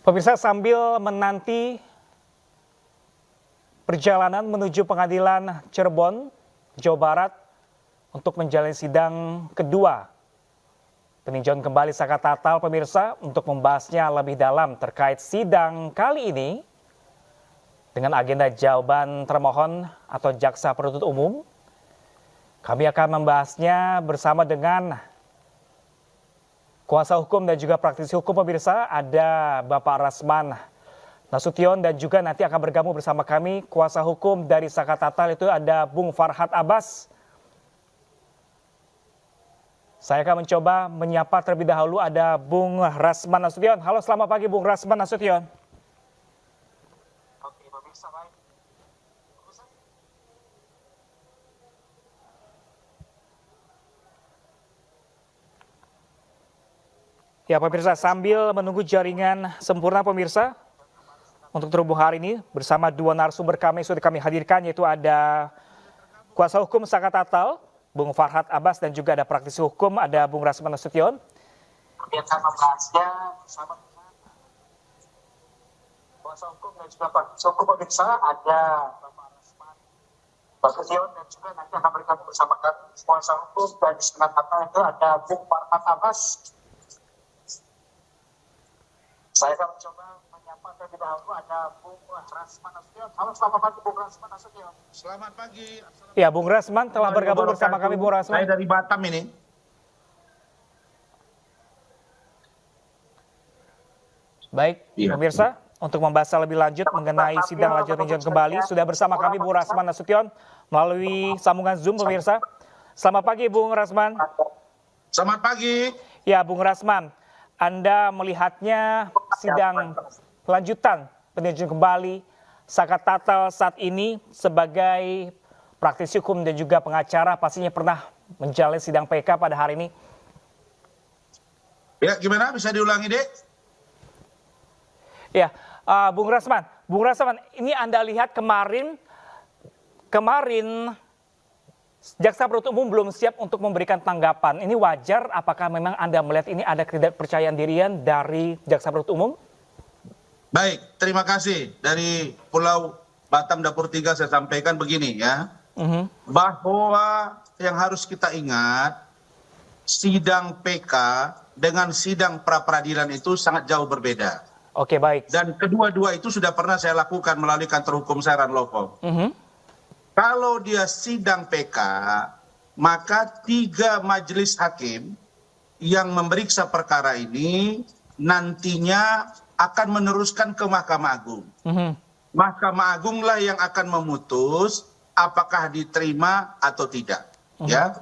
Pemirsa, sambil menanti perjalanan menuju Pengadilan Cirebon, Jawa Barat untuk menjalani sidang kedua peninjauan kembali saka tatal, pemirsa, untuk membahasnya lebih dalam terkait sidang kali ini dengan agenda jawaban termohon atau jaksa penuntut umum. Kami akan membahasnya bersama dengan kuasa hukum dan juga praktisi hukum, pemirsa. Ada Bapak Rasman Nasution dan juga nanti akan bergabung bersama kami kuasa hukum dari saka tatal, itu ada Bung Farhad Abbas. Saya akan mencoba menyapa terlebih dahulu, ada Bung Rasman Nasution. Halo, selamat pagi Bung Rasman Nasution. Oke, pemirsa, baik. Ya pemirsa, sambil menunggu jaringan sempurna, pemirsa, untuk terhubung hari ini bersama dua narasumber kami sudah kami hadirkan, yaitu ada kuasa hukum saka tatal Bung Farhad Abbas dan juga ada praktisi hukum, ada Bung Rasman Nasution. Kemudian akan membahasnya bersama kuasa hukum dan juga praktisi hukum, pemirsa. Ada Bapak Rasman Nasution dan juga nanti akan bergabung bersama kami kuasa hukum dari saka tatal, itu ada Bung Farhad Abbas. Saya akan mencoba menyapa terlebih dahulu, ada Bung Rasman Nasution. Halo, selamat pagi Bung Rasman Nasution. Selamat pagi. Ya, Bung Rasman telah bergabung bersama kami, Bung Rasman. Saya dari Batam ini. Baik, pemirsa, untuk membahas lebih lanjut mengenai sidang lanjut peninjauan kembali, sudah bersama kami Bung Rasman Nasution melalui sambungan Zoom, pemirsa. Selamat pagi, Bung Rasman. Selamat pagi. Ya, Bung Rasman, Anda melihatnya sidang lanjutan peninjauan kembali saka tatal saat ini sebagai praktisi hukum dan juga pengacara, pastinya pernah menjalani sidang PK pada hari ini. Ya, gimana? Bisa diulangi, Dek? Ya, Bung Rasman, ini Anda lihat kemarin jaksa penuntut umum belum siap untuk memberikan tanggapan. Ini wajar? Apakah memang Anda melihat ini ada ketidakpercayaan dirian dari jaksa penuntut umum? Baik, terima kasih. Dari Pulau Batam Dapur 3 saya sampaikan begini ya. Bahwa yang harus kita ingat, sidang PK dengan sidang pra-peradilan itu sangat jauh berbeda. Oke, baik. Dan kedua-dua itu sudah pernah saya lakukan melalui kantor hukum saya, Ranloko. Kalau dia sidang PK, maka 3 majelis hakim yang memeriksa perkara ini nantinya akan meneruskan ke Mahkamah Agung. Mahkamah Agung lah yang akan memutus apakah diterima atau tidak, ya,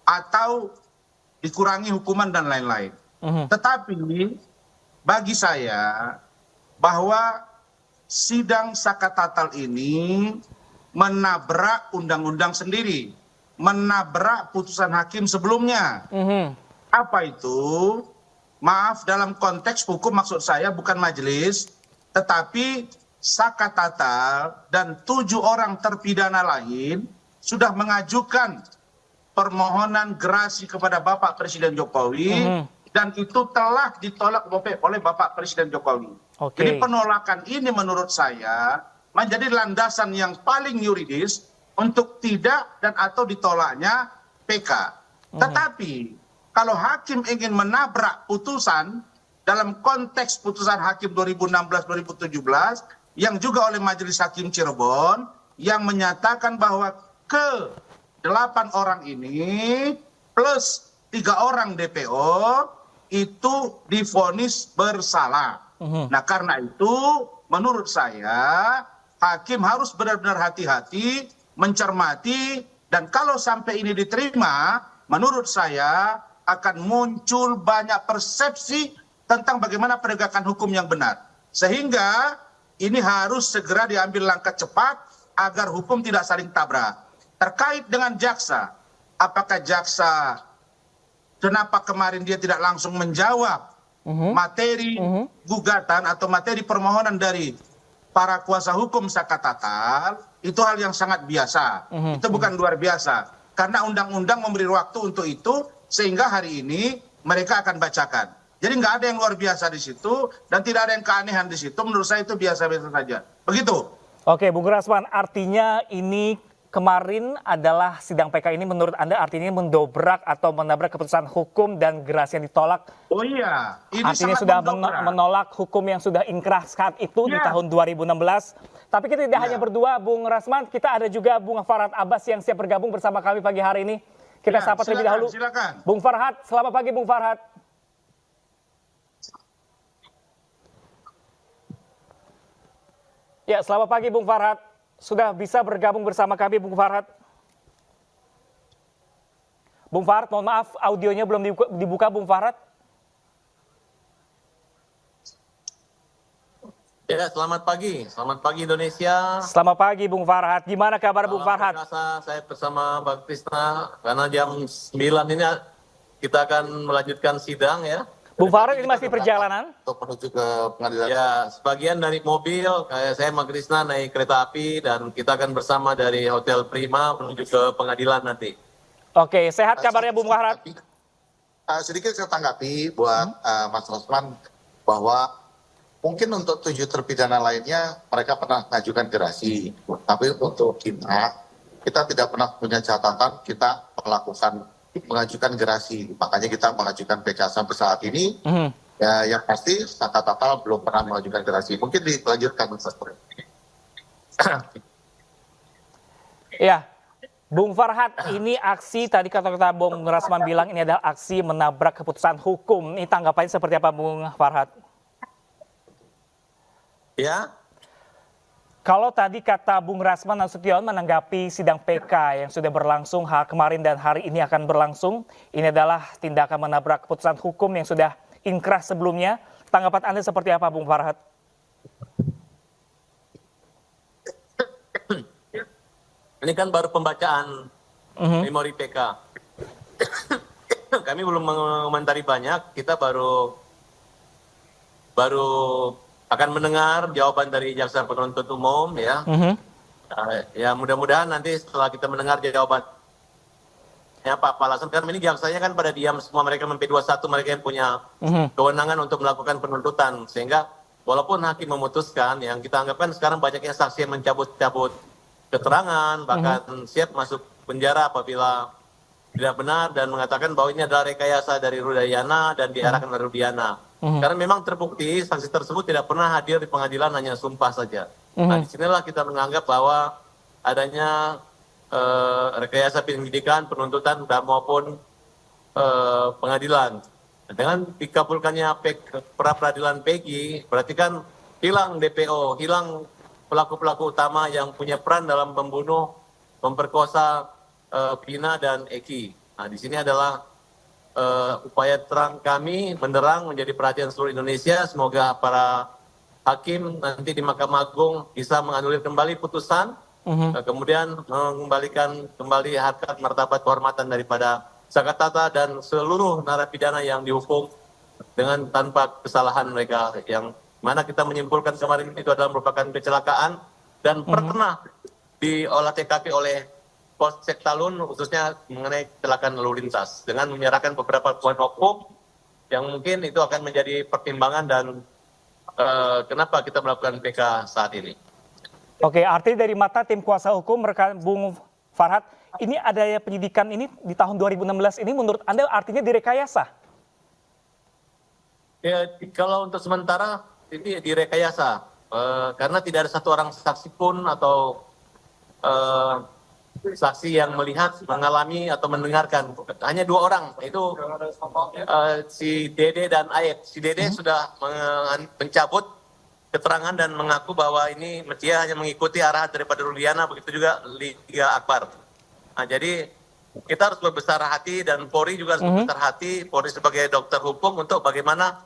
atau dikurangi hukuman dan lain-lain. Tetapi bagi saya bahwa sidang saka tatal ini menabrak undang-undang sendiri, menabrak putusan hakim sebelumnya. Apa itu? Maaf, dalam konteks hukum maksud saya bukan majelis, tetapi saka tatal dan 7 orang terpidana lain sudah mengajukan permohonan gerasi kepada Bapak Presiden Jokowi, dan itu telah ditolak oleh Bapak Presiden Jokowi. Jadi penolakan ini menurut saya menjadi landasan yang paling yuridis untuk tidak dan atau ditolaknya PK. Tetapi kalau hakim ingin menabrak putusan dalam konteks putusan hakim 2016-2017 yang juga oleh Majelis Hakim Cirebon yang menyatakan bahwa ke-8 orang ini plus 3 orang DPO itu divonis bersalah. Nah, karena itu menurut saya hakim harus benar-benar hati-hati, mencermati, dan kalau sampai ini diterima, menurut saya akan muncul banyak persepsi tentang bagaimana penegakan hukum yang benar. Sehingga ini harus segera diambil langkah cepat agar hukum tidak saling tabrak. Terkait dengan jaksa, apakah jaksa, kenapa kemarin dia tidak langsung menjawab materi gugatan atau materi permohonan dari para kuasa hukum saka tatal, itu hal yang sangat biasa. Itu bukan luar biasa. Karena undang-undang memberi waktu untuk itu, sehingga hari ini mereka akan bacakan. Jadi nggak ada yang luar biasa di situ dan tidak ada yang keanehan di situ. Menurut saya itu biasa-biasa saja. Begitu. Oke, Bung Rasman, artinya ini kemarin adalah sidang PK ini menurut Anda artinya mendobrak atau menabrak keputusan hukum dan gerasi yang ditolak. Oh iya, ini Artinya sangat sudah mendobrak. menolak hukum yang sudah inkrah saat itu di Ya. tahun 2016. Tapi kita tidak Ya. hanya berdua, Bung Rasman, kita ada juga Bung Farhad Abbas yang siap bergabung bersama kami pagi hari ini. Kita Ya, sapa terlebih dahulu. silakan. Bung Farhad, selamat pagi Bung Farhad. Ya, selamat pagi Bung Farhad. Sudah bisa bergabung bersama kami Bung Farhad. Bung Farhad, mohon maaf audionya belum dibuka Bung Farhad. Ya, selamat pagi Indonesia. Selamat pagi Bung Farhad. Gimana kabar Bung Salam Farhad? perkasa, saya bersama Bang Krisna karena jam 9 ini kita akan melanjutkan sidang ya. Bung Farhad ini masih perjalanan? Untuk menuju ke pengadilan. Ya, sebagian dari mobil, kayak saya sama Krisna naik kereta api dan kita akan bersama dari Hotel Prima menuju ke pengadilan nanti. Oke, sehat kabarnya Bung Farhad? Sedikit saya tanggapi buat Mas Rosman bahwa mungkin untuk 7 terpidana lainnya mereka pernah mengajukan gerasi, tapi untuk kita tidak pernah punya catatan kita mengajukan gerasi, makanya kita mengajukan PK sampai saat ini. Ya, yang pasti Kata Tatal belum pernah mengajukan gerasi. Mungkin dilanjutkan Mas. Ya, Bung Farhad, ini aksi tadi kata-kata Bung Rasman bilang ini adalah aksi menabrak keputusan hukum. Ini tanggapannya seperti apa Bung Farhad? Ya, Kalau tadi kata Bung Rasman Nasution menanggapi sidang PK yang sudah berlangsung kemarin dan hari ini akan berlangsung, ini adalah tindakan menabrak keputusan hukum yang sudah inkrah sebelumnya. Tanggapan Anda seperti apa Bung Farhad? ini kan baru pembacaan memori PK. Kami belum mengomentari banyak, kita baru akan mendengar jawaban dari jaksa penuntut umum ya. Ya mudah-mudahan nanti setelah kita mendengar jawaban apa alasan, karena ini jaksanya kan pada diam semua, mereka MP21, mereka yang punya kewenangan untuk melakukan penuntutan, sehingga walaupun hakim memutuskan, yang kita anggapkan sekarang banyaknya saksi yang mencabut-cabut keterangan, bahkan siap masuk penjara apabila tidak benar dan mengatakan bahwa ini adalah rekayasa dari Rudayana dan diarahkan oleh Rudiana. Karena memang terbukti saksi tersebut tidak pernah hadir di pengadilan, hanya sumpah saja. Nah, disinilah kita menganggap bahwa adanya rekayasa penyidikan, penuntutan, dan maupun pengadilan. Dengan dikabulkannya pra peradilan PEGI, berarti kan hilang DPO, hilang pelaku-pelaku utama yang punya peran dalam membunuh, memperkosa Vina dan Eki. Nah, di sini adalah upaya terang kami menerang menjadi perhatian seluruh Indonesia. Semoga para hakim nanti di Mahkamah Agung bisa menganulir kembali putusan, kemudian mengembalikan kembali harkat martabat kehormatan daripada Sakatata dan seluruh narapidana yang dihukum dengan tanpa kesalahan mereka, yang mana kita menyimpulkan kemarin itu adalah merupakan kecelakaan dan pernah diolah TKP oleh Polsek Talun, khususnya mengenai kecelakaan lalu lintas, dengan menyerahkan beberapa poin hukum yang mungkin itu akan menjadi pertimbangan dan kenapa kita melakukan PK saat ini. Oke, artinya dari mata tim kuasa hukum rekan Bung Farhad, ini adanya penyidikan ini di tahun 2016 ini menurut Anda artinya direkayasa? Ya, kalau untuk sementara ini direkayasa, karena tidak ada satu orang saksi pun atau saksi yang melihat, mengalami atau mendengarkan. Hanya 2 orang, itu si Dede dan Aep. Si Dede sudah mencabut keterangan dan mengaku bahwa ini dia hanya mengikuti arahan daripada Rudiana, begitu juga Liga Akbar. Nah, jadi kita harus berbesar hati dan Polri juga harus berbesar hati, Polri sebagai dokter hukum, untuk bagaimana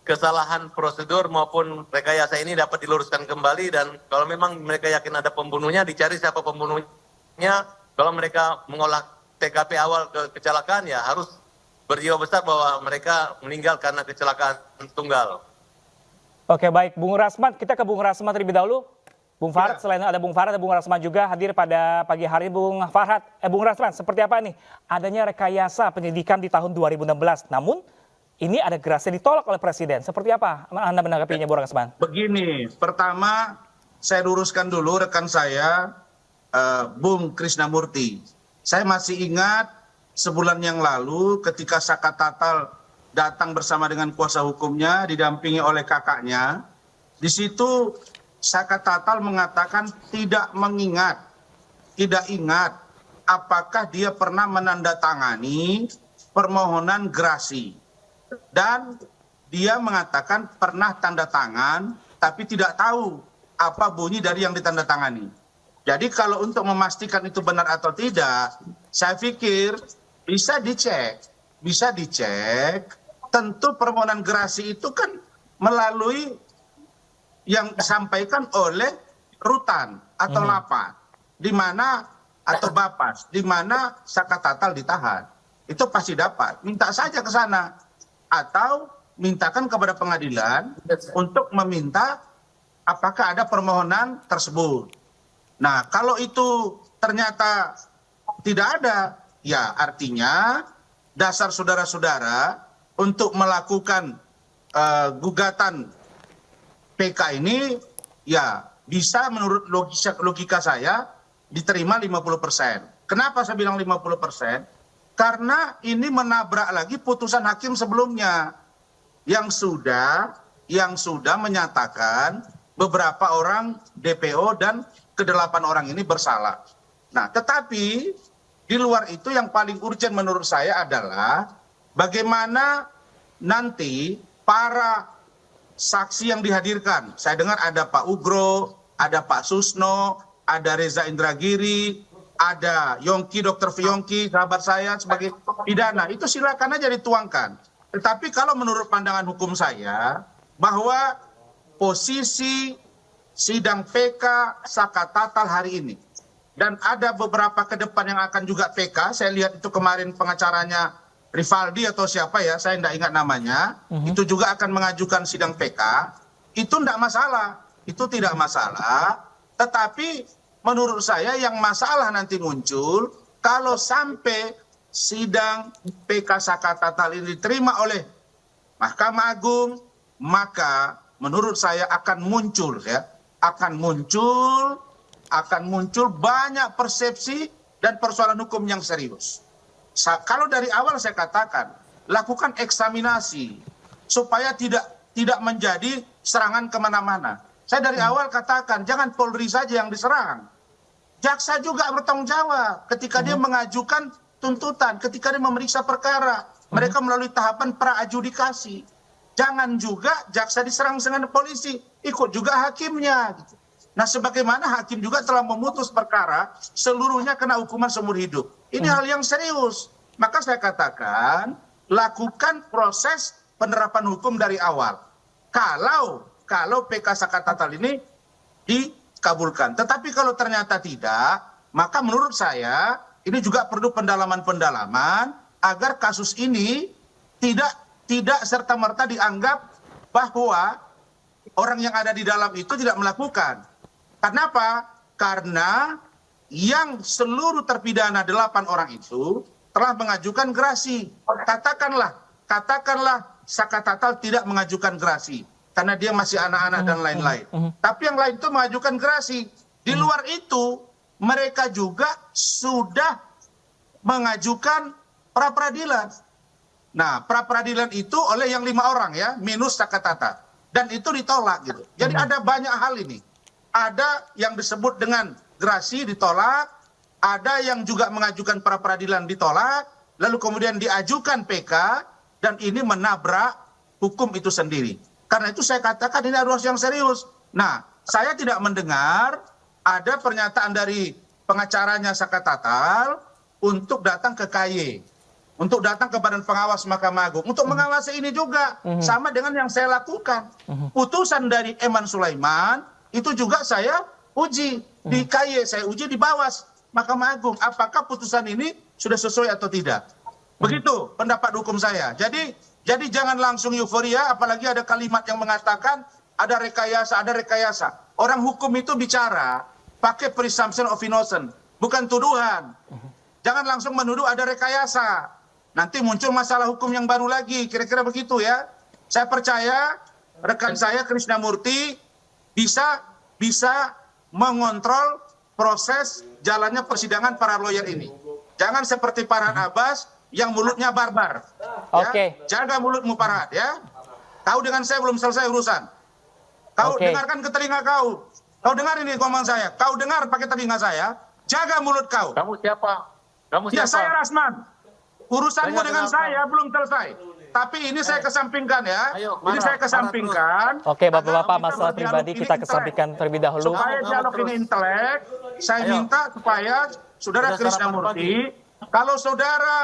kesalahan prosedur maupun rekayasa ini dapat diluruskan kembali, dan kalau memang mereka yakin ada pembunuhnya, dicari siapa pembunuhnya. Kalau mereka mengolah TKP awal kecelakaan, ya harus berjiwa besar bahwa mereka meninggal karena kecelakaan tunggal. Oke, baik Bung Rasman, kita ke Bung Rasman terlebih dahulu. Bung Farhad, selain ada Bung Farhad, ada Bung Rasman juga hadir pada pagi hari. Bung Farhad, Bung Rasman, seperti apa nih adanya rekayasa penyidikan di tahun 2016, namun ini ada gerasi ditolak oleh Presiden. Seperti apa Anda menanggapinya, Bu Rasman? Begini, pertama saya luruskan dulu rekan saya, Bung Krisnamurti. Saya masih ingat sebulan yang lalu ketika Saka Tatal datang bersama dengan kuasa hukumnya, didampingi oleh kakaknya. Di situ Saka Tatal mengatakan tidak ingat apakah dia pernah menandatangani permohonan gerasi. Dan dia mengatakan pernah tanda tangan, tapi tidak tahu apa bunyi dari yang ditandatangani. Jadi kalau untuk memastikan itu benar atau tidak, saya pikir bisa dicek. Tentu permohonan gerasi itu kan melalui yang disampaikan oleh rutan atau lapas, di mana atau bapas, di mana Saka Tatal ditahan. Itu pasti dapat. Minta saja ke sana atau mintakan kepada pengadilan untuk meminta apakah ada permohonan tersebut. Nah, kalau itu ternyata tidak ada, ya artinya dasar saudara-saudara untuk melakukan gugatan PK ini ya bisa menurut logika saya diterima 50%. Kenapa saya bilang 50%? Karena ini menabrak lagi putusan hakim sebelumnya yang sudah menyatakan beberapa orang DPO dan ke-8 orang ini bersalah. Nah, tetapi di luar itu yang paling urgent menurut saya adalah bagaimana nanti para saksi yang dihadirkan. Saya dengar ada Pak Ugro, ada Pak Susno, ada Reza Indragiri, ada Yongki, Dr. Yongki, sahabat saya sebagai pidana. Itu silakan aja dituangkan. Tetapi kalau menurut pandangan hukum saya, bahwa posisi sidang PK Saka Tatal hari ini, dan ada beberapa ke depan yang akan juga PK, saya lihat itu kemarin pengacaranya Rivaldi atau siapa ya, saya tidak ingat namanya, itu juga akan mengajukan sidang PK, itu tidak masalah, itu tidak masalah, tetapi menurut saya yang masalah nanti muncul, kalau sampai sidang PK Saka Tatal ini diterima oleh Mahkamah Agung, maka menurut saya akan muncul banyak persepsi dan persoalan hukum yang serius. Kalau dari awal saya katakan, lakukan eksaminasi supaya tidak menjadi serangan kemana-mana. Saya dari awal katakan, jangan Polri saja yang diserang. Jaksa juga bertanggung jawab ketika dia mengajukan tuntutan, ketika dia memeriksa perkara. Mereka melalui tahapan pra-adjudikasi. Jangan juga jaksa diserang dengan polisi, ikut juga hakimnya. Gitu. Nah, sebagaimana hakim juga telah memutus perkara, seluruhnya kena hukuman seumur hidup. Ini hal yang serius. Maka saya katakan, lakukan proses penerapan hukum dari awal. Kalau PK Saka Tatal ini dikabulkan. Tetapi kalau ternyata tidak, maka menurut saya ini juga perlu pendalaman-pendalaman agar kasus ini tidak serta-merta dianggap bahwa orang yang ada di dalam itu tidak melakukan. Kenapa? Karena yang seluruh terpidana 8 orang itu telah mengajukan gerasi. Katakanlah Saka Tatal tidak mengajukan gerasi karena dia masih anak-anak dan lain-lain. Tapi yang lain itu mengajukan gerasi. Di luar itu mereka juga sudah mengajukan pra-peradilan. Nah, pra-peradilan itu oleh yang 5 orang ya, minus Saka Tatal. Dan itu ditolak gitu. Jadi ada banyak hal ini. Ada yang disebut dengan gerasi ditolak, ada yang juga mengajukan pra-peradilan ditolak, lalu kemudian diajukan PK, dan ini menabrak hukum itu sendiri. Karena itu saya katakan ini harus yang serius. Nah, saya tidak mendengar ada pernyataan dari pengacaranya Saka Tatal untuk datang ke KY, untuk datang ke Badan Pengawas Mahkamah Agung, untuk mengawasi ini juga, sama dengan yang saya lakukan. Putusan dari Eman Sulaiman, itu juga saya uji di KY, saya uji di Bawas Mahkamah Agung. Apakah putusan ini sudah sesuai atau tidak? Begitu pendapat hukum saya. Jadi jangan langsung euforia, apalagi ada kalimat yang mengatakan ada rekayasa. Orang hukum itu bicara pakai presumption of innocence, bukan tuduhan. Jangan langsung menuduh ada rekayasa. nanti muncul masalah hukum yang baru lagi. Kira-kira begitu ya. Saya percaya rekan saya Krisnamurti bisa mengontrol proses jalannya persidangan para lawyer ini. Jangan seperti Farhad Abbas yang mulutnya barbar. Oke. Ya. Jaga mulutmu Farhad ya. Kau dengan saya belum selesai urusan. Kau dengarkan ke telinga kau. Kau dengar ini ngomong saya. Kau dengar pakai telinga saya. Jaga mulut kau. Kamu siapa? Kamu siapa? Ya saya Rasman. Urusanmu dengan saya belum selesai. Tapi ini saya kesampingkan ya. Ayo, ini saya kesampingkan. Oke, Bapak-bapak, Agar kita masalah berdialog pribadi ini kita intelek. kesampingkan terlebih dahulu. Supaya dialog ini intelek, saya Ayo. minta supaya Saudara Sudah sarapan Krisnamurti, kalau saudara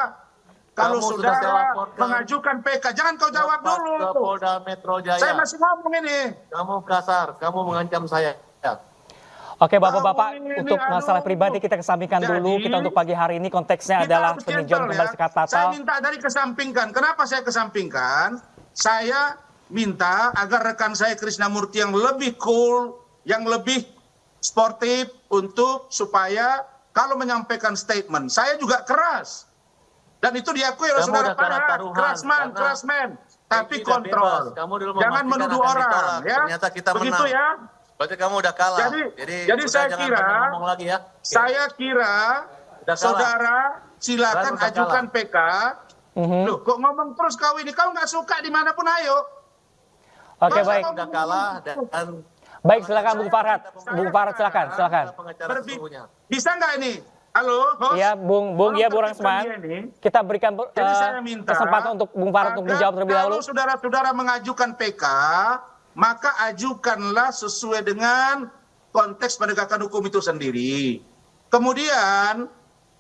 Kamu sudah saya laporkan. mengajukan PK, jangan kau jawab Bapak dulu. ke Polda Metro Jaya. Saya masih ngomong ini. Kamu kasar, kamu mengancam saya. Oke, Bapak-bapak, Ini, untuk masalah aduh. pribadi kita kesampingkan dulu. Jadi, Kita untuk pagi hari ini konteksnya Kita adalah harus peninjauan gentle, kembali ya. sekat Saya tatal. minta dari kesampingkan. Kenapa saya kesampingkan? Saya minta agar rekan saya Krisnamurti yang lebih cool, yang lebih sportif untuk supaya kalau menyampaikan statement, saya juga keras. Dan itu diakui oleh Kamu Saudara udah kalah Farhad, taruhan, kerasman. Tapi Tidak kontrol. bebas. Kamu dulu Jangan memastikan menuduh akan orang, ditolak. ya. Ternyata kita Begitu menang. ya. Berarti kamu udah kalah. Jadi udah saya jangan kira, pernah ngomong lagi ya. Oke. Saya kira Udah kalah. saudara silakan Udah ajukan kalah. PK. Loh, kok ngomong terus kau ini? Kau nggak suka dimanapun ayo. Oke, Masa baik. kau Udah kalah dan Baik, silakan Bung Farhad. Bung Farhad, silakan. pengacara Berbi- sesungguhnya. Bisa nggak ini? Halo, host? Ya, Bung Tolong Rasman. tertibkan dia ini. Kita berikan Jadi saya minta kesempatan untuk Bung Farhad untuk agar menjawab terlebih dahulu. Kalau saudara-saudara mengajukan PK, maka ajukanlah sesuai dengan konteks penegakan hukum itu sendiri. Kemudian,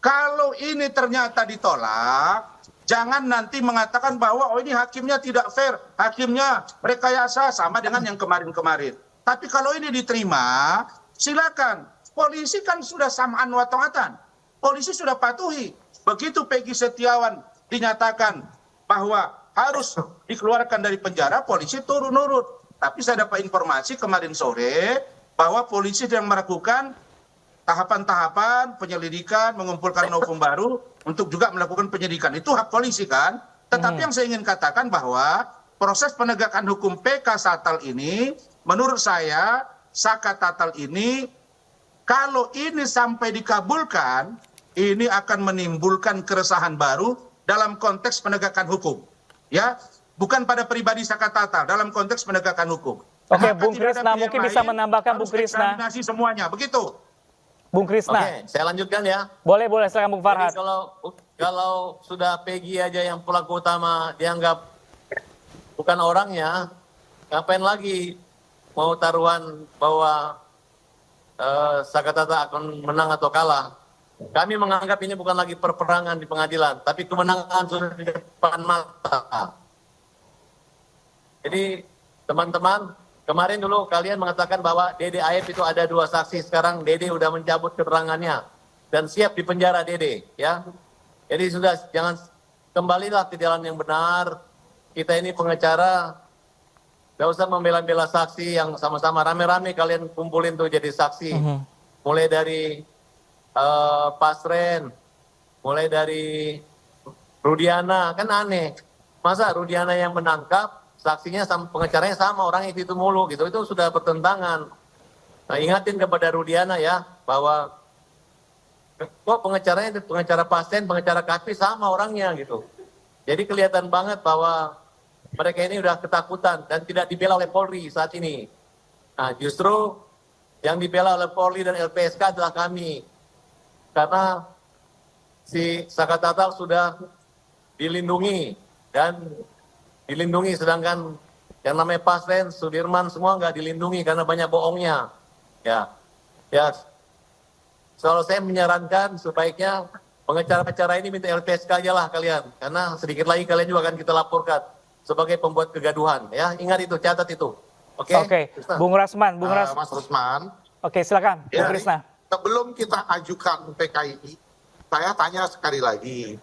kalau ini ternyata ditolak, jangan nanti mengatakan bahwa oh ini hakimnya tidak fair, hakimnya rekayasa sama dengan yang kemarin-kemarin. Tapi kalau ini diterima, silakan. Polisi kan sudah samaan wa ta'atan. Polisi sudah patuhi. Begitu Peggy Setiawan dinyatakan bahwa harus dikeluarkan dari penjara, polisi turun nurut. Tapi saya dapat informasi kemarin sore bahwa polisi sedang melakukan tahapan-tahapan penyelidikan, mengumpulkan novum baru untuk juga melakukan penyidikan. Itu hak polisi kan? Tetapi yang saya ingin katakan bahwa proses penegakan hukum PK Satal ini, menurut saya, Saka Tatal ini, kalau ini sampai dikabulkan, ini akan menimbulkan keresahan baru dalam konteks penegakan hukum. Ya, bukan pada pribadi Saka Tatal, dalam konteks penegakan hukum. Oke, Maka Bung tidak ada Krisna, pihak mungkin lain, bisa menambahkan harus Bung Krisna. eksaminasi semuanya, begitu. Bung Krisna. Oke, saya lanjutkan ya. Boleh, silakan Bung Farhad. Jadi kalau sudah Peggy aja yang pelaku utama dianggap bukan orangnya, ngapain lagi mau taruhan bahwa Saka Tatal akan menang atau kalah? Kami menganggap ini bukan lagi perperangan di pengadilan, tapi kemenangan sudah di depan mata. Jadi teman-teman, kemarin dulu kalian mengatakan bahwa Dede Aib itu ada 2 saksi, sekarang Dede udah mencabut keterangannya dan siap dipenjara Dede, ya. Jadi sudah jangan, kembalilah ke jalan yang benar. Kita ini pengacara, gak usah membela-bela saksi yang sama-sama rame-rame kalian kumpulin tuh jadi saksi. Mulai dari Pasren, mulai dari Rudiana, kan aneh. Masa Rudiana yang menangkap, saksinya sama pengacaranya sama, orang itu mulu gitu, itu sudah bertentangan. Nah, ingatin kepada Rudiana ya, bahwa kok pengacaranya, pengacara pasien, pengacara Kapi sama orangnya gitu. Jadi kelihatan banget bahwa mereka ini udah ketakutan dan tidak dibela oleh Polri saat ini. Nah, justru yang dibela oleh Polri dan LPSK adalah kami. Karena si Saka Tatal sudah dilindungi dan dilindungi, sedangkan yang namanya Pasren, Sudirman semua nggak dilindungi karena banyak bohongnya. Ya, kalau saya menyarankan sebaiknya pengacara-pengacara ini minta LPSK aja lah kalian, karena sedikit lagi kalian juga akan kita laporkan sebagai pembuat kegaduhan. Ya, ingat itu, catat itu. Oke. Bung Rasman, Mas Rusman. Oke, silakan, Bung Ya, Krisna. sebelum kita ajukan PK ini, saya tanya sekali lagi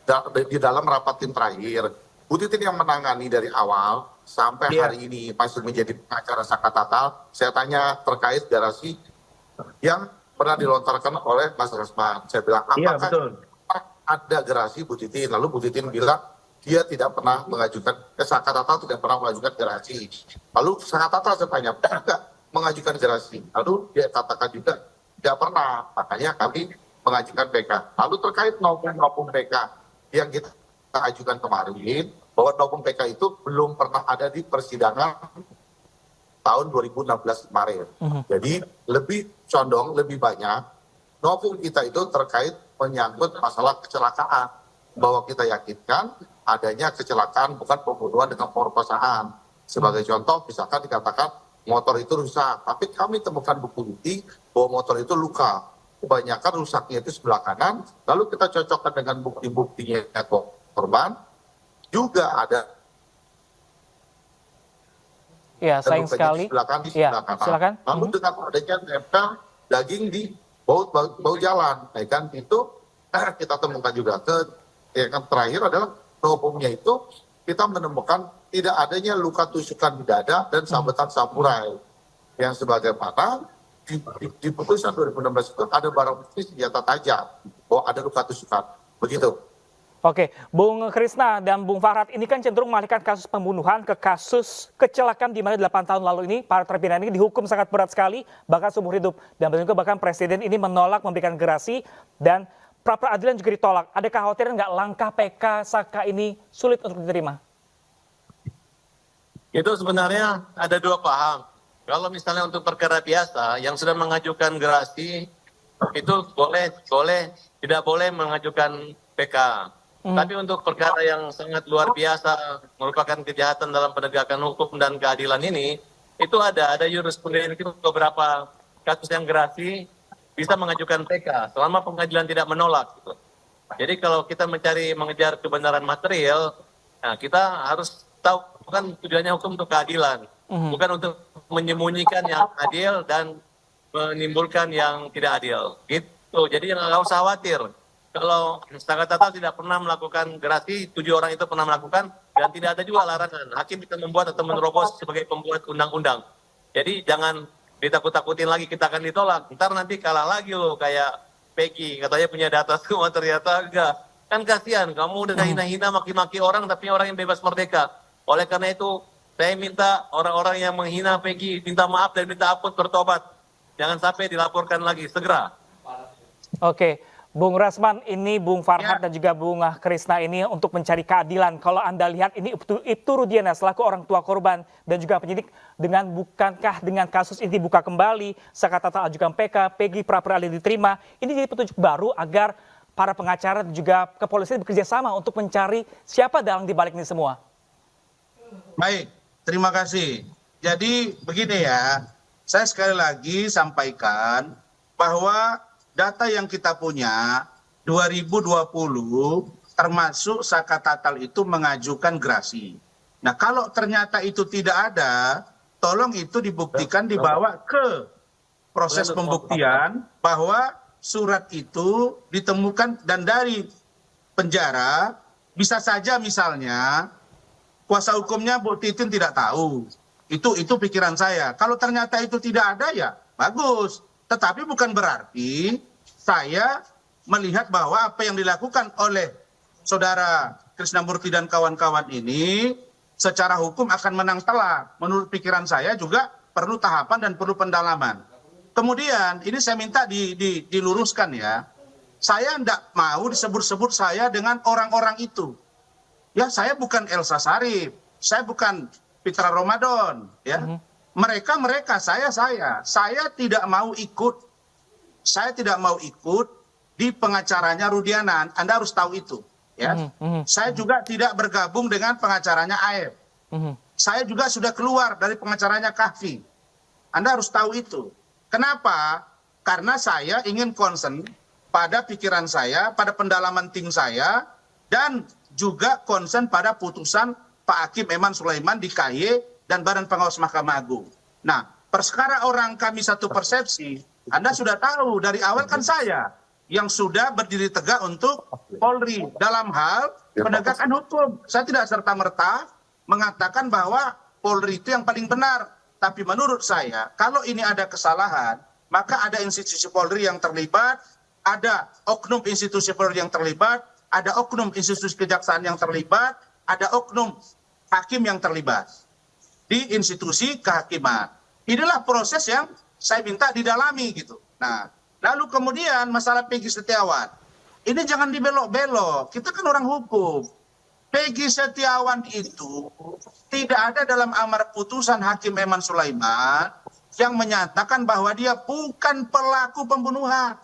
di dalam rapat tim terakhir, Bu Titin yang menangani dari awal sampai hari ini masih menjadi pengacara Saka Tatal. Saya tanya terkait garasi yang pernah dilontarkan oleh Mas Rusman. Saya bilang, apakah ada garasi Bu Titin? Lalu Bu Titin bilang, dia tidak pernah mengajukan, Saka Tatal tidak pernah mengajukan gerasi. Lalu Saka Tatal saya tanya, pernah nggak mengajukan gerasi? Lalu dia katakan juga, tidak pernah. Makanya kami mengajukan PK. Lalu terkait novum PK yang kita ajukan kemarin, bahwa novum PK itu belum pernah ada di persidangan tahun 2016 kemarin. Jadi lebih condong, lebih banyak novum kita itu terkait menyangkut masalah kecelakaan. Bahwa kita yakinkan adanya kecelakaan bukan pembunuhan dengan pemerkosaan. Sebagai contoh, misalkan dikatakan motor itu rusak, tapi kami temukan bukti bahwa motor itu luka. Kebanyakan rusaknya itu sebelah kanan, lalu kita cocokkan dengan bukti-buktinya korban, juga ada. Ya, sayang sekali. Sebelah kanan. Silakan. Lalu dengan adanya nempel daging di bau jalan, ya kan, itu kita temukan juga. Yang terakhir adalah novumnya itu kita menemukan tidak adanya luka tusukan di dada dan sabetan samurai yang sebagaimana di putusan 2016 itu ada barang bukti senjata tajam bahwa ada luka tusukan, begitu. Oke, Bung Krisna dan Bung Farhad, ini kan cenderung mengalihkan kasus pembunuhan ke kasus kecelakaan di mana 8 tahun lalu ini para terpidana ini dihukum sangat berat sekali, bahkan seumur hidup. Dan juga bahkan Presiden ini menolak memberikan gerasi dan pra-peradilan juga ditolak. Ada kekhawatiran nggak langkah PK Saka ini sulit untuk diterima? Itu sebenarnya ada dua paham. Kalau misalnya untuk perkara biasa yang sudah mengajukan gerasi itu boleh tidak boleh mengajukan PK. Tapi untuk perkara yang sangat luar biasa merupakan kejahatan dalam penegakan hukum dan keadilan ini, itu ada jurisprudensi beberapa kasus yang gerasi bisa mengajukan PK selama pengadilan tidak menolak. Gitu. Jadi kalau kita mengejar kebenaran material, nah kita harus tahu bukan tujuannya hukum untuk keadilan, bukan untuk menyembunyikan yang adil dan menimbulkan yang tidak adil. Gitu. Jadi nggak usah khawatir. Kalau Saka Tatal tidak pernah melakukan gerasi, 7 orang itu pernah melakukan, dan tidak ada juga larangan. Hakim bisa membuat atau menerobos sebagai pembuat undang-undang. Jadi jangan ditakut-takutin lagi kita akan ditolak. Ntar nanti kalah lagi loh kayak Peggy, katanya punya data semua ternyata enggak. Kan kasihan, kamu udah hina-hina maki-maki orang tapi orang yang bebas merdeka. Oleh karena itu, saya minta orang-orang yang menghina Peggy minta maaf dan minta ampun bertobat. Jangan sampai dilaporkan lagi, segera. Oke, Bung Rasman, ini Bung Farhad dan juga Bung Krisna ini untuk mencari keadilan. Kalau Anda lihat ini Ibtu Rudiana selaku orang tua korban dan juga penyidik, bukankah dengan kasus ini dibuka kembali, Saka Tatal ajukan PK, Peggy pra-peradilan diterima, ini jadi petunjuk baru agar para pengacara dan juga kepolisian bekerja sama untuk mencari siapa dalang di balik ini semua. Baik, terima kasih. Jadi begini ya, saya sekali lagi sampaikan bahwa data yang kita punya 2020 termasuk Saka Tatal itu mengajukan gerasi. Nah kalau ternyata itu tidak ada, tolong itu dibuktikan, dibawa ke proses pembuktian bahwa surat itu ditemukan dan dari penjara bisa saja misalnya kuasa hukumnya Bu Titin tidak tahu. Itu pikiran saya. Kalau ternyata itu tidak ada ya bagus. Tetapi bukan berarti saya melihat bahwa apa yang dilakukan oleh saudara Krisnamurti dan kawan-kawan ini secara hukum akan menang telak. Menurut pikiran saya juga perlu tahapan dan perlu pendalaman. Kemudian ini saya minta diluruskan ya. Saya tidak mau disebut-sebut saya dengan orang-orang itu. Ya saya bukan Elsa Sharif, saya bukan Fitra Ramadan, ya. Mereka, saya tidak mau ikut. Saya tidak mau ikut di pengacaranya Rudiana. Anda harus tahu itu, ya. Saya juga tidak bergabung dengan pengacaranya AF. Saya juga sudah keluar dari pengacaranya Kahfi. Anda harus tahu itu. Kenapa? Karena saya ingin concern pada pikiran saya, pada pendalaman tim saya, dan juga concern pada putusan Pak Hakim Eman Sulaiman di KY dan Badan Pengawas Mahkamah Agung. Nah, perkara orang kami satu persepsi, Anda sudah tahu dari awal kan saya yang sudah berdiri tegak untuk Polri dalam hal penegakan hukum. Saya tidak serta-merta mengatakan bahwa Polri itu yang paling benar. Tapi menurut saya, kalau ini ada kesalahan, maka ada institusi Polri yang terlibat, ada oknum institusi Polri yang terlibat, ada oknum institusi kejaksaan yang terlibat, ada oknum hakim yang terlibat di institusi kehakiman. Inilah proses yang saya minta didalami gitu. Nah, lalu kemudian masalah Peggy Setiawan. Ini jangan dibelok-belok. Kita kan orang hukum. Peggy Setiawan itu tidak ada dalam amar putusan Hakim Eman Sulaiman yang menyatakan bahwa dia bukan pelaku pembunuhan.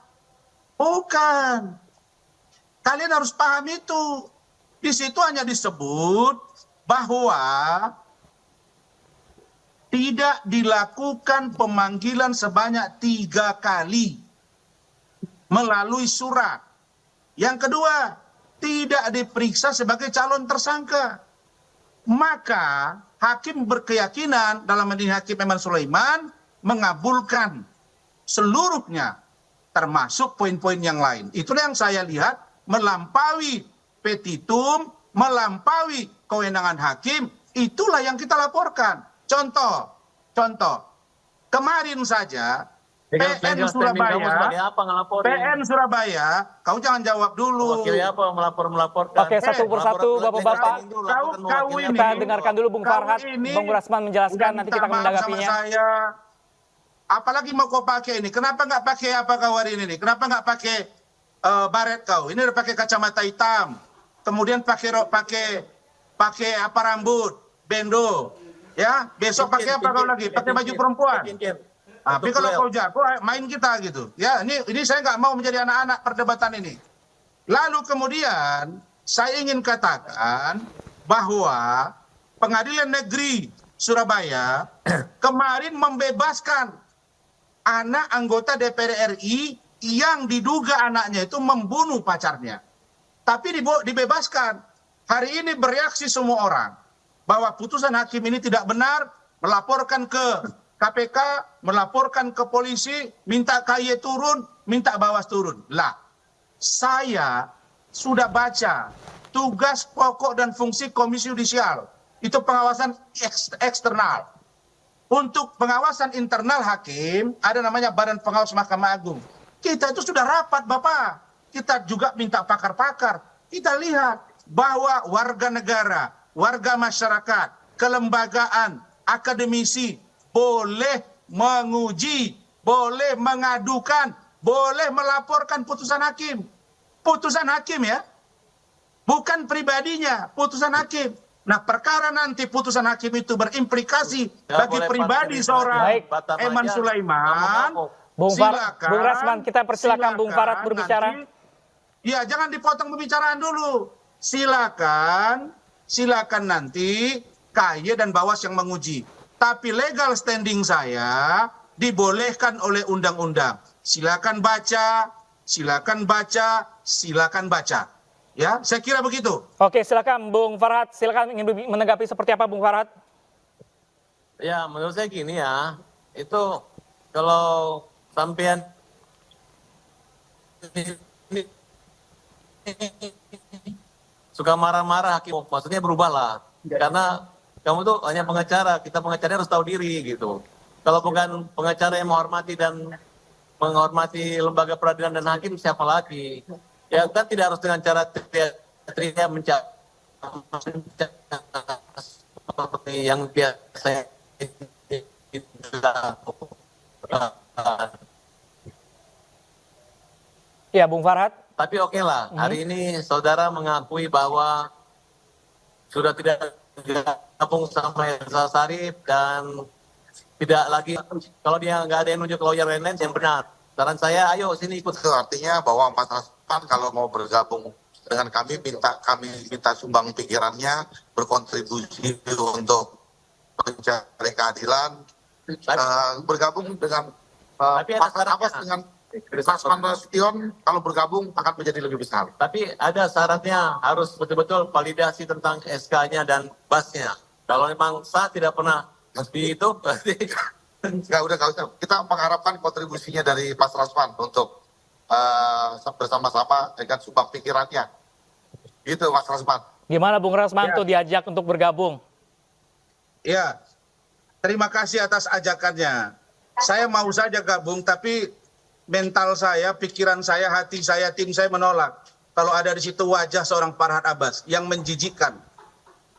Bukan. Kalian harus paham itu. Di situ hanya disebut bahwa tidak dilakukan pemanggilan sebanyak 3 kali melalui surat. Yang kedua, tidak diperiksa sebagai calon tersangka. Maka hakim berkeyakinan dalam ini Hakim Eman Sulaiman mengabulkan seluruhnya, termasuk poin-poin yang lain. Itulah yang saya lihat melampaui petitum, melampaui kewenangan hakim, itulah yang kita laporkan. Contoh, kemarin saja PN Surabaya, kau jangan jawab dulu. Wakilnya apa melaporkan? Oke, satu persatu Bapak-bapak. Kau ini, Kita dengarkan dulu Bung Farhat, ini Bung Rasman menjelaskan, nanti kita akan menanggapinya. Saya. Apalagi mau kau pakai ini? Kenapa nggak pakai apa kau hari ini? Kenapa nggak pakai baret kau? Ini udah pakai kacamata hitam, kemudian pakai apa rambut, bendo, ya. Besok pakai apa kau lagi? Pakai baju perempuan. Tapi kalau kau jago, main kita gitu. Ya, ini saya nggak mau menjadi anak-anak perdebatan ini. Lalu kemudian saya ingin katakan bahwa Pengadilan Negeri Surabaya kemarin membebaskan anak anggota DPR RI yang diduga anaknya itu membunuh pacarnya. Tapi dibebaskan. Hari ini bereaksi semua orang bahwa putusan hakim ini tidak benar, melaporkan ke KPK, melaporkan ke polisi, minta KY turun, minta Bawas turun. Lah, saya sudah baca tugas pokok dan fungsi Komisi Yudisial. Itu pengawasan eksternal. Untuk pengawasan internal hakim, ada namanya Badan Pengawas Mahkamah Agung. Kita itu sudah rapat, Bapak. Kita juga minta pakar-pakar. Kita lihat bahwa warga negara, warga masyarakat, kelembagaan, akademisi, boleh menguji, boleh mengadukan, boleh melaporkan putusan hakim. Putusan hakim ya, bukan pribadinya, putusan hakim. Nah, perkara nanti putusan hakim itu berimplikasi bagi pribadi seorang Eman Sulaiman, Bung Rasman, kita persilakan Bung Farhat berbicara. Nanti, ya, jangan dipotong pembicaraan dulu. Silakan nanti KY dan Bawas yang menguji. Tapi legal standing saya dibolehkan oleh undang-undang. Silakan baca, silakan baca, silakan baca. Ya, saya kira begitu. Oke, silakan Bung Farhat. Silakan ingin menanggapi seperti apa Bung Farhat? Ya, menurut saya gini ya. Itu kalau sampean suka marah-marah hakim, maksudnya berubahlah. Karena kamu tuh hanya pengacara, kita pengacara harus tahu diri gitu. Kalau bukan pengacara yang menghormati lembaga peradilan dan hakim, siapa lagi? Ya kan tidak harus dengan cara teriak mencari seperti yang biasa. Ya, Bung Farhat. Tapi oke lah, hari ini saudara mengakui bahwa sudah tidak gabung sama Elsa Sharif dan tidak lagi, kalau dia nggak ada yang nunjuk lawyer lain yang benar. Saran saya, ayo sini ikut. Itu artinya bahwa Mas Rasman kalau mau bergabung dengan kami minta sumbang pikirannya, berkontribusi untuk mencari keadilan, bergabung dengan Mas Abbas dengan Rasman Nasution, kalau bergabung akan menjadi lebih besar. Tapi ada syaratnya, harus betul-betul validasi tentang SK-nya dan BAS-nya. Kalau memang sah tidak pernah di itu, berarti nggak usah. Kita mengharapkan kontribusinya dari Mas Rasman untuk bersama-sama dengan sumbang pikirannya. Gitu Mas Rasman. Gimana Bung Rasman tuh diajak untuk bergabung? Ya, terima kasih atas ajakannya. Saya mau saja gabung, tapi mental saya, pikiran saya, hati saya, tim saya menolak. Kalau ada di situ wajah seorang Farhat Abbas yang menjijikkan.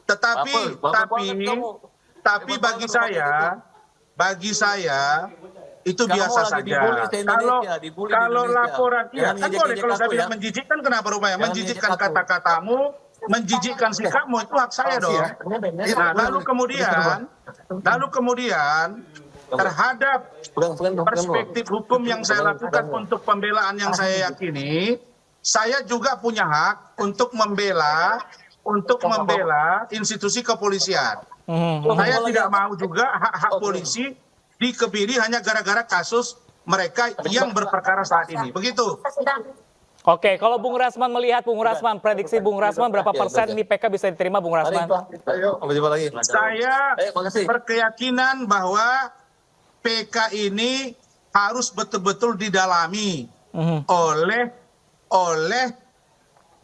Tetapi bagi saya itu Kamu biasa lagi saja. dibully se-Indonesia, dibully di Kalau Indonesia. laporan, iya Jangan kan boleh ngejek-ngejek kalau saya aku bilang ya. menjijikkan, kenapa rupanya? Jangan Menjijikkan ngejek aku. kata-katamu, menjijikkan sikapmu, itu hak saya dong. Nah, lalu kemudian terhadap perspektif hukum yang saya lakukan untuk pembelaan yang saya yakini, saya juga punya hak untuk membela institusi kepolisian. Saya tidak mau juga hak-hak polisi dikebiri hanya gara-gara kasus mereka yang berperkara saat ini. Begitu. Oke, kalau Bung Rasman melihat, Bung Rasman, prediksi Bung Rasman berapa persen ini PK bisa diterima, Bung Rasman? Saya berkeyakinan bahwa PK ini harus betul-betul didalami oleh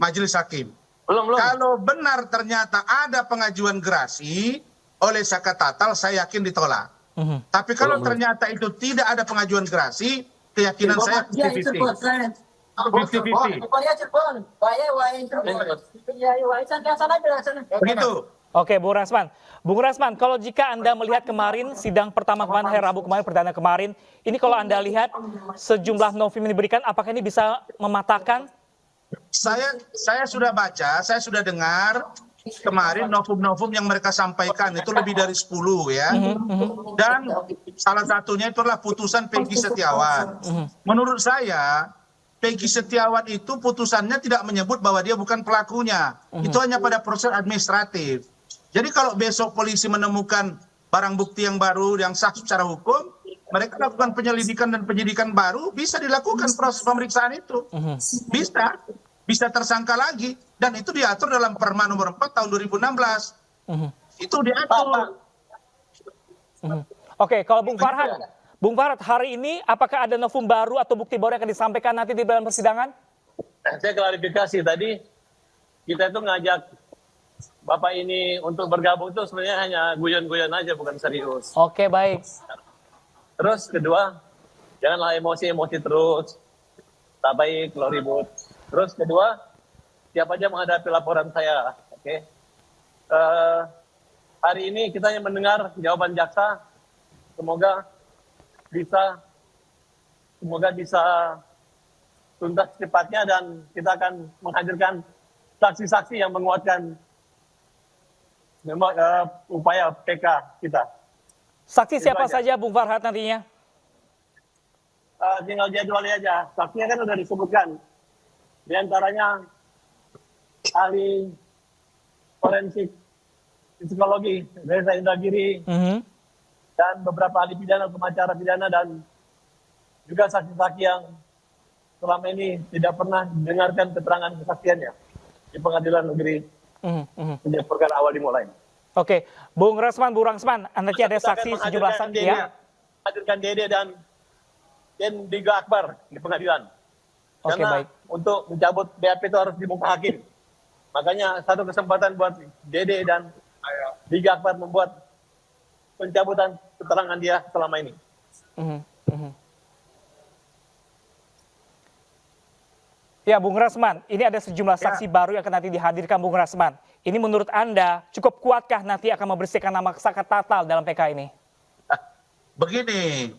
majelis hakim. Kalau benar ternyata ada pengajuan gerasi oleh Saka Tatal, saya yakin ditolak. Tapi kalau ternyata itu tidak ada pengajuan gerasi, keyakinan saya 50-50. Begitu. Oke, Bung Rasman. Bung Rasman, kalau jika Anda melihat kemarin, sidang pertama kemarin, hari Rabu kemarin, perdana kemarin, ini kalau Anda lihat sejumlah novum yang diberikan, apakah ini bisa mematahkan? Saya sudah baca, saya sudah dengar kemarin novum-novum yang mereka sampaikan itu lebih dari 10 ya. Dan salah satunya itu adalah putusan Peggy Setiawan. Menurut saya, Peggy Setiawan itu putusannya tidak menyebut bahwa dia bukan pelakunya. Itu hanya pada proses administratif. Jadi kalau besok polisi menemukan barang bukti yang baru yang sah secara hukum, mereka lakukan penyelidikan dan penyidikan baru, bisa dilakukan proses pemeriksaan itu. Bisa tersangka lagi. Dan itu diatur dalam Perma nomor 4 tahun 2016. Itu diatur. Oke, kalau Bung Farhad, hari ini apakah ada novum baru atau bukti baru yang akan disampaikan nanti di dalam persidangan? Saya klarifikasi tadi, kita itu ngajak Bapak ini untuk bergabung itu sebenarnya hanya guyon-guyon aja, bukan serius. Oke, baik. Terus kedua, janganlah emosi-emosi terus. Tak baik kalau ribut. Terus kedua, siapa aja menghadapi laporan saya. Oke. Hari ini kita yang mendengar jawaban jaksa. Semoga bisa tuntas cepatnya dan kita akan menghadirkan saksi-saksi yang menguatkan upaya PK kita. Saksi siapa saja Bung Farhad nantinya? Tinggal jadwalnya aja. Saksinya kan sudah disebutkan. Di antaranya ahli forensik psikologi Reza Indragiri dan beberapa ahli pidana, pengacara pidana dan juga saksi-saksi yang selama ini tidak pernah dengarkan keterangan kesaksiannya di pengadilan negeri sejak perkara awal dimulai. Oke, Bung Rasman, nanti ada saksi sejumlah saksi ya. Hadirkan Dede dan Diga Akbar di pengadilan. Oke, Karena baik. untuk mencabut BAP itu harus di muka hakim. Makanya satu kesempatan buat Dede dan Diga Akbar membuat pencabutan keterangan dia selama ini. Ya, Bung Rasman, ini ada sejumlah saksi baru yang akan nanti dihadirkan, Bung Rasman. Ini menurut Anda cukup kuatkah nanti akan membersihkan nama Saka Tatal dalam PK ini? Begini,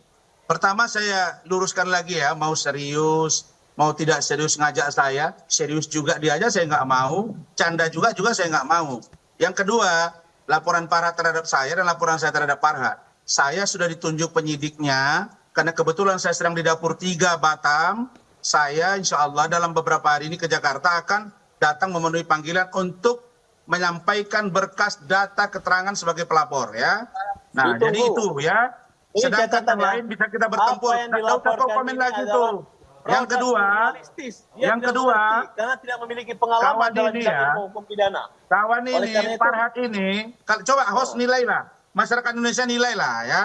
pertama saya luruskan lagi ya, mau serius, mau tidak serius ngajak saya, serius juga dia aja saya nggak mau, canda juga saya nggak mau. Yang kedua, laporan Farhad terhadap saya dan laporan saya terhadap Farhad. Saya sudah ditunjuk penyidiknya, karena kebetulan saya sedang di dapur 3 Batam. Saya insya Allah dalam beberapa hari ini ke Jakarta akan datang memenuhi panggilan untuk menyampaikan berkas data keterangan sebagai pelapor ya. Nah, Ditunggu. jadi itu ya. Ini Sedangkan catatan yang ya. lain bisa kita bertempur. Apa yang Nggak usah dilaporkan komen ini lagi adalah tuh. Yang produk kedua, jurnalistis. Dia yang tidak kedua, mengerti karena tidak memiliki pengalaman kawan dalam ini bidang ya. ilmu hukum pidana. kawan Oleh ini, karena itu- Farhad ini, coba host nilailah. Masyarakat Indonesia nilailah ya.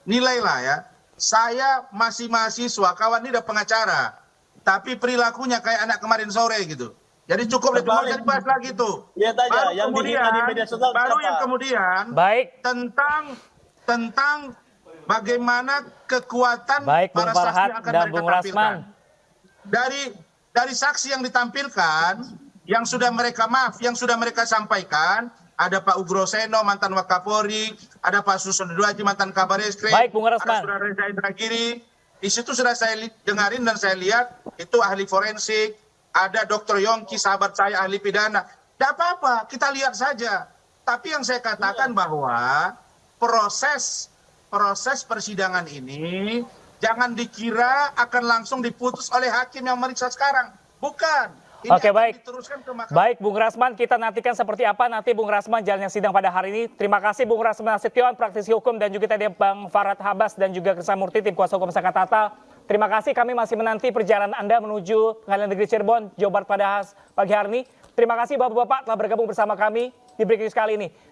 Nilailah ya. Saya masih mahasiswa, kawan ini udah pengacara. Tapi perilakunya kayak anak kemarin sore gitu. Jadi cukup itu mau Terbalik. dibahas lagi tuh. Lihat aja, yang dihina di media sosial baru siapa? yang kemudian Baik. tentang bagaimana kekuatan Baik, Bung para saksi Farhad yang akan dan mereka Bung tampilkan. Rasman. Dari saksi yang ditampilkan, yang sudah mereka sampaikan, ada Pak Ugroseno mantan Wakapolri, ada Pak Susilo Duaji mantan Kabar Eskrim, Baik, Bung Rasman. ada Saudara Reza Indragiri. Di situ sudah saya dengarin dan saya lihat itu ahli forensik, ada Dr. Yongki sahabat saya ahli pidana. Tidak apa-apa, kita lihat saja. Tapi yang saya katakan bahwa proses persidangan ini jangan dikira akan langsung diputus oleh hakim yang meriksa sekarang. Bukan. Ini Oke, akan baik. diteruskan ke mahkamah. Baik, Bung Rasman, kita nantikan seperti apa nanti Bung Rasman jalannya sidang pada hari ini. Terima kasih Bung Rasman Nasution, praktisi hukum, dan juga tadi Bang Farad Habas dan juga Krisna Murti, tim kuasa hukum Saka Tatal. Terima kasih, kami masih menanti perjalanan Anda menuju Pengadilan Negeri Cirebon, Jawa Barat pada pagi hari ini. Terima kasih Bapak-Bapak telah bergabung bersama kami di Breaking News kali ini.